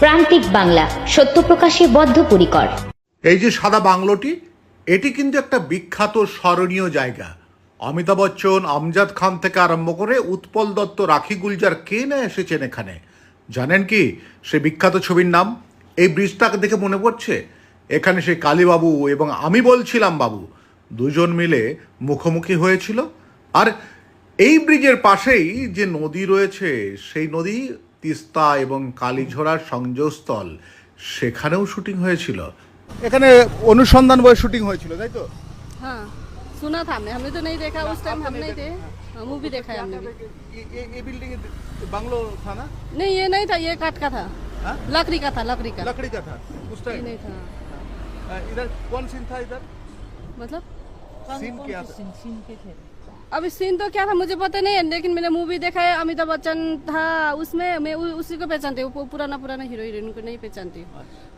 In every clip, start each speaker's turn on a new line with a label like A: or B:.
A: প্রান্তিক বাংলা, সত্য প্রকাশে বদ্ধপরিকর।
B: এই যে সাদা বাংলোটি, এটি কিন্তু একটা বিখ্যাত স্মরণীয় জায়গা। অমিতাভ বচ্চন, আমজাদ খান থেকে আরম্ভ করে উৎপল দত্ত, রাখি গুলজার, কে না এসেছেন এখানে। জানেন কি সে বিখ্যাত ছবির নাম? এই ব্রিজটাকে দেখে মনে পড়ছে এখানে সেই কালীবাবু এবং আমি বলছিলাম বাবু দুজন মিলে মুখোমুখি হয়েছিল। আর এই ব্রিজের পাশেই যে নদী রয়েছে, সেই নদী তিস্তা এবং কালীঝোড়ার সংযোগস্থল, সেখানেও শুটিং হয়েছিল। এখানে অনুসন্ধান বই শুটিং হয়েছিল, তাই তো?
C: हाँ सुना था हमने तो नहीं देखा उस टाइम, हम नहीं थे। मूवी देखा है हमने भी।
B: ये बिल्डिंग बंगलो था ना?
C: नहीं ये नहीं था, ये काठ का था।
B: हाँ?
C: लकड़ी का था, लकड़ी का।
B: लकड़ी का था उस
C: ये
B: टाइम।
C: नहीं था
B: इधर कौन सीन था? इधर
C: मतलब
B: सीन क्या था?
C: अभी सीन तो क्या था मुझे पता नहीं है, लेकिन मैंने मूवी देखा है। अमिताभ बच्चन था उसमें, मैं उसी को पहचानती हूँ। पुराना हीरो हीरोइन को नहीं पहचानती हूँ।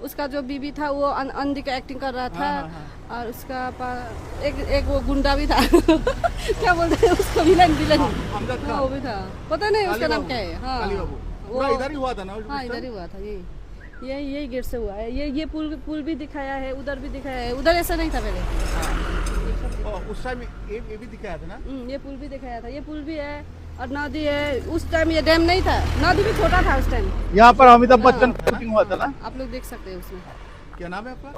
C: उसका जो बीबी था वो अंधी का एक्टिंग कर रहा था। और उसका एक वो गुंडा भी था क्या बोलते हैं उसको, विलन विलन। हाँ वो भी था, पता नहीं उसका नाम क्या है। हाँ
B: वो इधर ही हुआ था ना?
C: हाँ इधर ही हुआ था। यही गेट से हुआ है। ये पुल भी दिखाया है, उधर भी दिखाया है। उधर ऐसा नहीं था पहले।
B: उस टाइम ये भी दिखाया था ना?
C: ये पुल भी दिखाया था। ये पुल भी है और नदी है। उस टाइम ये डैम नहीं था, नदी भी छोटा था उस टाइम।
B: यहाँ पर अमिताभ बच्चन का शूटिंग हुआ था ना?
C: आप लोग देख सकते हैं उसमें।
B: क्या नाम है आपका?